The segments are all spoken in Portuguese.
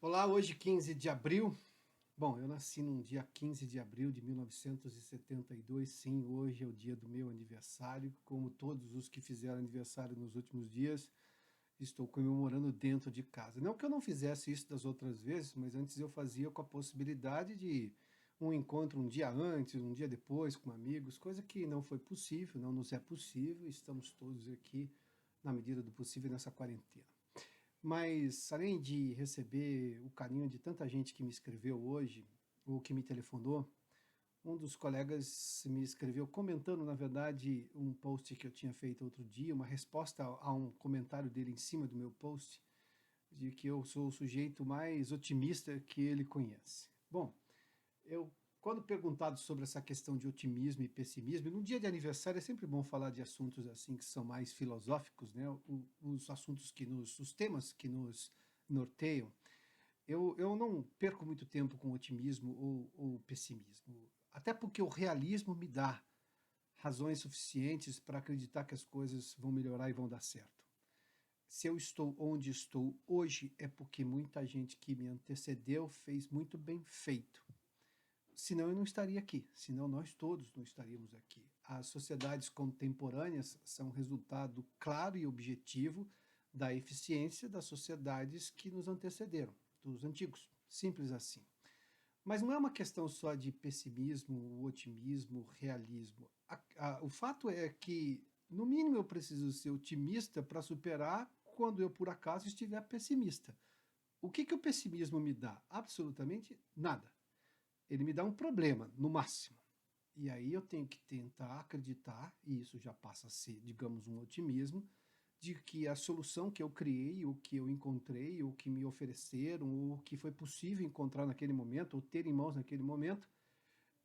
Olá, hoje 15 de abril. Bom, eu nasci num dia 15 de abril de 1972, sim, hoje é o dia do meu aniversário. Como todos os que fizeram aniversário nos últimos dias, estou comemorando dentro de casa. Não que eu não fizesse isso das outras vezes, mas antes eu fazia com a possibilidade de um encontro um dia antes, um dia depois com amigos, coisa que não foi possível, não nos é possível, estamos todos aqui na medida do possível nessa quarentena. Mas, além de receber o carinho de tanta gente que me escreveu hoje, ou que me telefonou, um dos colegas me escreveu comentando, na verdade, um post que eu tinha feito outro dia, uma resposta a um comentário dele em cima do meu post, de que eu sou o sujeito mais otimista que ele conhece. Bom, eu, quando perguntado sobre essa questão de otimismo e pessimismo, e num dia de aniversário é sempre bom falar de assuntos assim que são mais filosóficos, né? Os assuntos os temas que nos norteiam. Eu não perco muito tempo com otimismo ou pessimismo, até porque o realismo me dá razões suficientes para acreditar que as coisas vão melhorar e vão dar certo. Se eu estou onde estou hoje é porque muita gente que me antecedeu fez muito bem feito. Senão eu não estaria aqui, senão nós todos não estaríamos aqui. As sociedades contemporâneas são resultado claro e objetivo da eficiência das sociedades que nos antecederam, dos antigos. Simples assim. Mas não é uma questão só de pessimismo, otimismo, realismo. O fato é que, no mínimo, eu preciso ser otimista para superar quando eu, por acaso, estiver pessimista. O que o pessimismo me dá? Absolutamente nada. Ele me dá um problema, no máximo. E aí eu tenho que tentar acreditar, e isso já passa a ser, digamos, um otimismo, de que a solução que eu criei, o que eu encontrei, o que me ofereceram, o que foi possível encontrar naquele momento, ou ter em mãos naquele momento,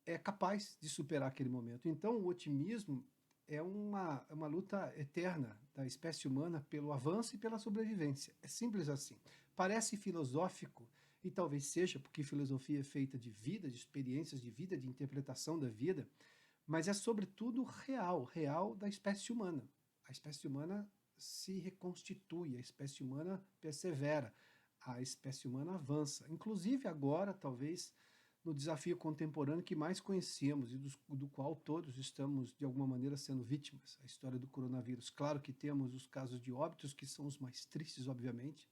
é capaz de superar aquele momento. Então, o otimismo é uma luta eterna da espécie humana pelo avanço e pela sobrevivência. É simples assim. Parece filosófico, e talvez seja, porque filosofia é feita de vida, de experiências de vida, de interpretação da vida, mas é sobretudo real, real da espécie humana. A espécie humana se reconstitui, a espécie humana persevera, a espécie humana avança. Inclusive agora, talvez, no desafio contemporâneo que mais conhecemos e do qual todos estamos, de alguma maneira, sendo vítimas, a história do coronavírus. Claro que temos os casos de óbitos, que são os mais tristes, obviamente,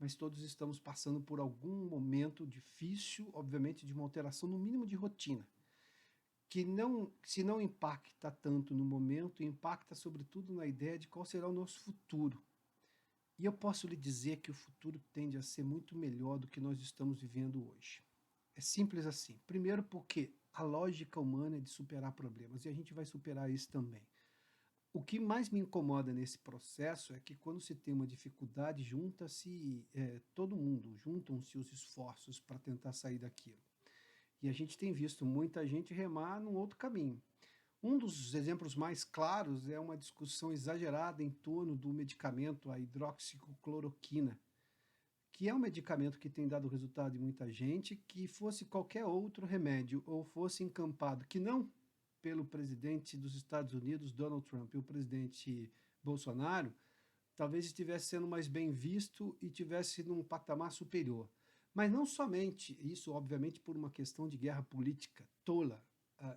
mas todos estamos passando por algum momento difícil, obviamente, de uma alteração, no mínimo, de rotina, que não, se não impacta tanto no momento, impacta sobretudo na ideia de qual será o nosso futuro. E eu posso lhe dizer que o futuro tende a ser muito melhor do que nós estamos vivendo hoje. É simples assim. Primeiro porque a lógica humana é de superar problemas, e a gente vai superar isso também. O que mais me incomoda nesse processo é que quando se tem uma dificuldade, junta-se todo mundo, juntam-se os esforços para tentar sair daquilo. E a gente tem visto muita gente remar num outro caminho. Um dos exemplos mais claros é uma discussão exagerada em torno do medicamento, a hidroxicloroquina, que é um medicamento que tem dado resultado em muita gente, que fosse qualquer outro remédio ou fosse encampado, que não pelo presidente dos Estados Unidos, Donald Trump, e o presidente Bolsonaro, talvez estivesse sendo mais bem visto e tivesse num patamar superior. Mas não somente isso, obviamente, por uma questão de guerra política tola,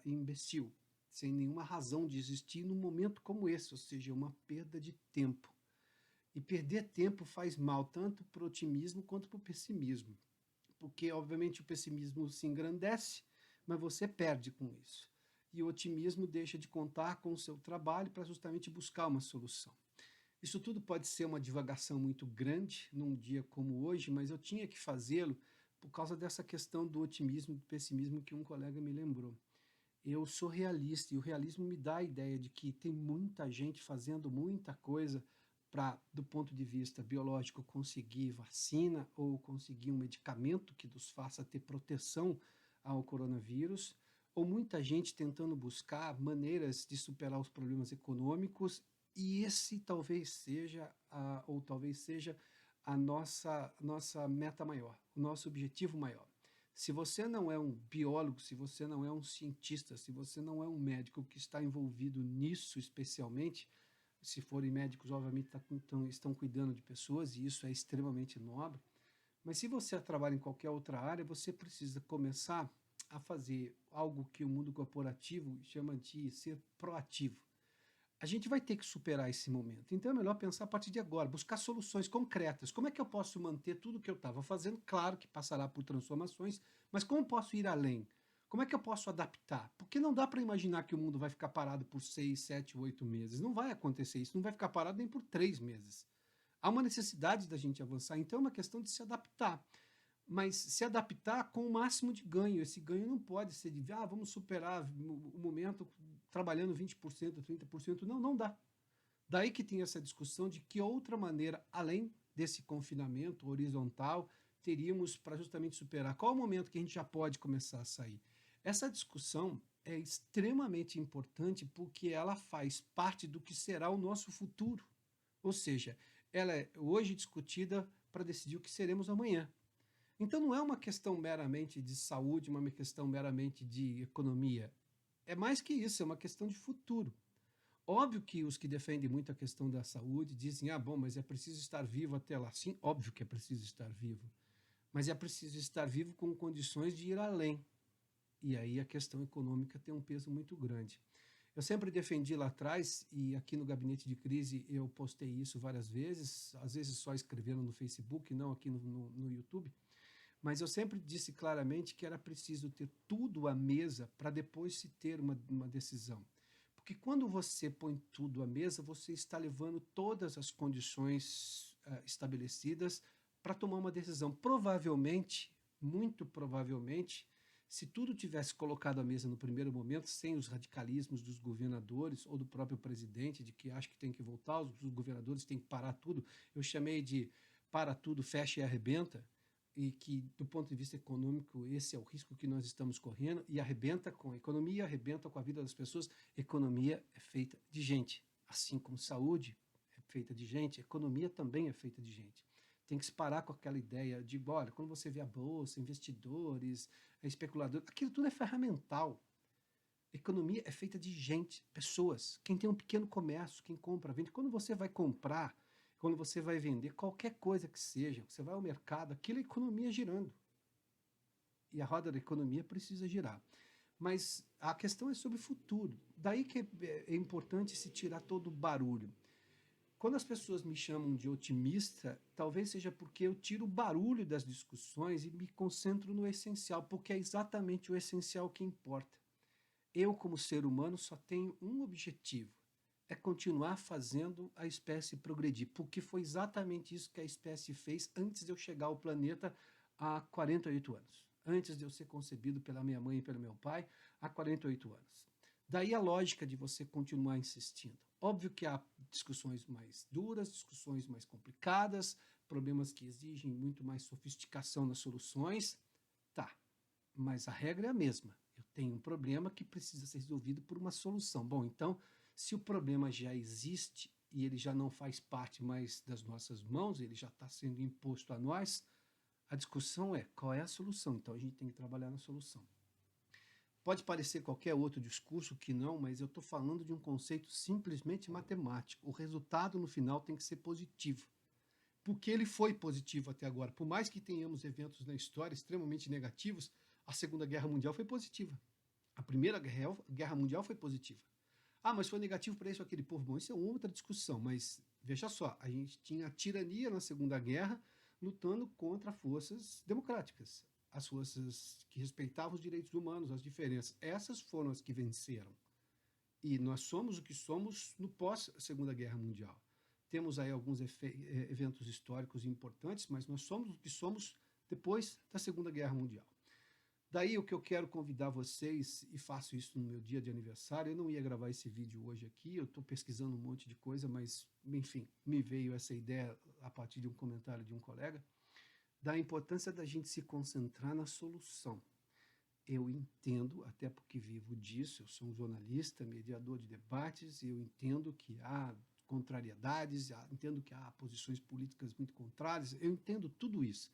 imbecil, sem nenhuma razão de existir num momento como esse, ou seja, uma perda de tempo. E perder tempo faz mal tanto para o otimismo quanto para o pessimismo. Porque, obviamente, o pessimismo se engrandece, mas você perde com isso. E o otimismo deixa de contar com o seu trabalho para justamente buscar uma solução. Isso tudo pode ser uma divagação muito grande num dia como hoje, mas eu tinha que fazê-lo por causa dessa questão do otimismo e do pessimismo que um colega me lembrou. Eu sou realista e o realismo me dá a ideia de que tem muita gente fazendo muita coisa para, do ponto de vista biológico, conseguir vacina ou conseguir um medicamento que nos faça ter proteção ao coronavírus, ou muita gente tentando buscar maneiras de superar os problemas econômicos, e esse talvez seja, ou talvez seja a nossa meta maior, o nosso objetivo maior. Se você não é um biólogo, se você não é um cientista, se você não é um médico que está envolvido nisso especialmente, se forem médicos, obviamente estão cuidando de pessoas, e isso é extremamente nobre, Mas se você trabalha em qualquer outra área, você precisa começar a fazer algo que o mundo corporativo chama de ser proativo. A gente vai ter que superar esse momento. Então é melhor pensar a partir de agora, buscar soluções concretas. Como é que eu posso manter tudo o que eu estava fazendo? Claro que passará por transformações, mas como posso ir além? Como é que eu posso adaptar? Porque não dá para imaginar que o mundo vai ficar parado por 6, 7, 8 meses. Não vai acontecer isso, não vai ficar parado nem por 3 meses. Há uma necessidade da gente avançar, então é uma questão de se adaptar. Mas se adaptar com o máximo de ganho. Esse ganho não pode ser de, vamos superar o momento trabalhando 20%, 30%. Não, não dá. Daí que tem essa discussão de que outra maneira, além desse confinamento horizontal, teríamos para justamente superar. Qual é o momento que a gente já pode começar a sair? Essa discussão é extremamente importante porque ela faz parte do que será o nosso futuro. Ou seja, ela é hoje discutida para decidir o que seremos amanhã. Então não é uma questão meramente de saúde, uma questão meramente de economia. É mais que isso, é uma questão de futuro. Óbvio que os que defendem muito a questão da saúde dizem, bom, mas é preciso estar vivo até lá. Sim, óbvio que é preciso estar vivo. Mas é preciso estar vivo com condições de ir além. E aí a questão econômica tem um peso muito grande. Eu sempre defendi lá atrás, e aqui no Gabinete de Crise eu postei isso várias vezes, às vezes só escrevendo no Facebook, não aqui no YouTube, mas eu sempre disse claramente que era preciso ter tudo à mesa para depois se ter uma decisão. Porque quando você põe tudo à mesa, você está levando todas as condições estabelecidas para tomar uma decisão. Provavelmente, muito provavelmente, se tudo tivesse colocado à mesa no primeiro momento, sem os radicalismos dos governadores ou do próprio presidente, de que acha que tem que voltar, os governadores têm que parar tudo, eu chamei de para tudo, fecha e arrebenta, e que, do ponto de vista econômico, esse é o risco que nós estamos correndo, e arrebenta com a economia, arrebenta com a vida das pessoas. Economia é feita de gente, assim como saúde é feita de gente, economia também é feita de gente. Tem que se parar com aquela ideia de, olha, quando você vê a bolsa, investidores, especuladores, aquilo tudo é ferramental. Economia é feita de gente, pessoas. Quem tem um pequeno comércio, quem compra, vende. Quando você vai comprar, quando você vai vender, qualquer coisa que seja, você vai ao mercado, aquilo é economia girando. E a roda da economia precisa girar. Mas a questão é sobre o futuro. Daí que é importante se tirar todo o barulho. Quando as pessoas me chamam de otimista, talvez seja porque eu tiro o barulho das discussões e me concentro no essencial, porque é exatamente o essencial que importa. Eu, como ser humano, só tenho um objetivo: é continuar fazendo a espécie progredir, porque foi exatamente isso que a espécie fez antes de eu chegar ao planeta há 48 anos, antes de eu ser concebido pela minha mãe e pelo meu pai há 48 anos. Daí a lógica de você continuar insistindo. Óbvio que há discussões mais duras, discussões mais complicadas, problemas que exigem muito mais sofisticação nas soluções. Tá, mas a regra é a mesma. Eu tenho um problema que precisa ser resolvido por uma solução. Bom, então, se o problema já existe e ele já não faz parte mais das nossas mãos, ele já está sendo imposto a nós, a discussão é qual é a solução. Então, a gente tem que trabalhar na solução. Pode parecer qualquer outro discurso que não, mas eu estou falando de um conceito simplesmente matemático. O resultado no final tem que ser positivo. Porque ele foi positivo até agora. Por mais que tenhamos eventos na história extremamente negativos, a Segunda Guerra Mundial foi positiva. A Primeira Guerra Mundial foi positiva. Mas foi negativo para isso ou aquele povo. Bom, isso é outra discussão, mas veja só, a gente tinha a tirania na Segunda Guerra lutando contra forças democráticas, as forças que respeitavam os direitos humanos, as diferenças. Essas foram as que venceram. E nós somos o que somos no pós-Segunda Guerra Mundial. Temos aí alguns eventos históricos importantes, mas nós somos o que somos depois da Segunda Guerra Mundial. Daí o que eu quero convidar vocês, e faço isso no meu dia de aniversário, eu não ia gravar esse vídeo hoje aqui, eu estou pesquisando um monte de coisa, mas, enfim, me veio essa ideia a partir de um comentário de um colega, da importância da gente se concentrar na solução. Eu entendo, até porque vivo disso, eu sou um jornalista, mediador de debates, e eu entendo que há contrariedades, entendo que há posições políticas muito contrárias, eu entendo tudo isso.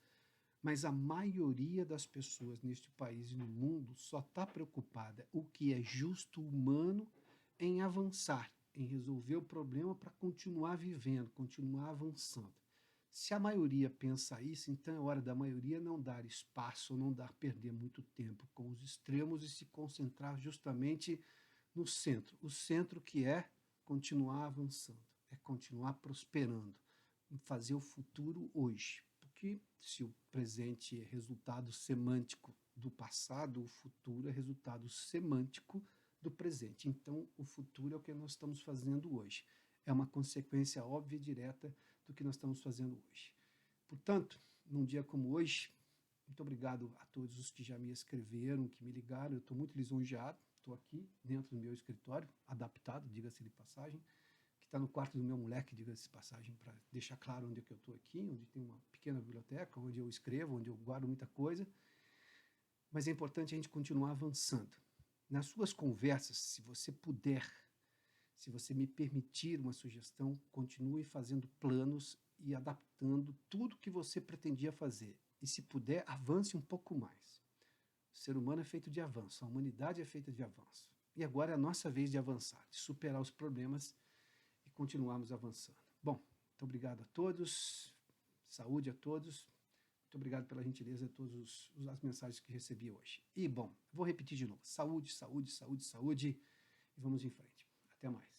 Mas a maioria das pessoas neste país e no mundo só está preocupada o que é justo, humano, em avançar, em resolver o problema para continuar vivendo, continuar avançando. Se a maioria pensa isso, então é hora da maioria não dar espaço, não dar perder muito tempo com os extremos e se concentrar justamente no centro. O centro que é continuar avançando, é continuar prosperando, fazer o futuro hoje. Porque se o presente é resultado semântico do passado, o futuro é resultado semântico do presente. Então, o futuro é o que nós estamos fazendo hoje. É uma consequência óbvia e direta do que nós estamos fazendo hoje. Portanto, num dia como hoje, muito obrigado a todos os que já me escreveram, que me ligaram. Eu estou muito lisonjeado. Estou aqui dentro do meu escritório, adaptado, diga-se de passagem, que está no quarto do meu moleque, diga-se de passagem, para deixar claro onde é que eu estou aqui, onde tem uma pequena biblioteca, onde eu escrevo, onde eu guardo muita coisa. Mas é importante a gente continuar avançando. Nas suas conversas, se você puder, se você me permitir uma sugestão, continue fazendo planos e adaptando tudo que você pretendia fazer. E se puder, avance um pouco mais. O ser humano é feito de avanço, a humanidade é feita de avanço. E agora é a nossa vez de avançar, de superar os problemas e continuarmos avançando. Bom, muito obrigado a todos, saúde a todos, muito obrigado pela gentileza de todas as mensagens que recebi hoje. E, bom, vou repetir de novo, saúde, saúde, saúde, saúde, e vamos em frente. Até mais.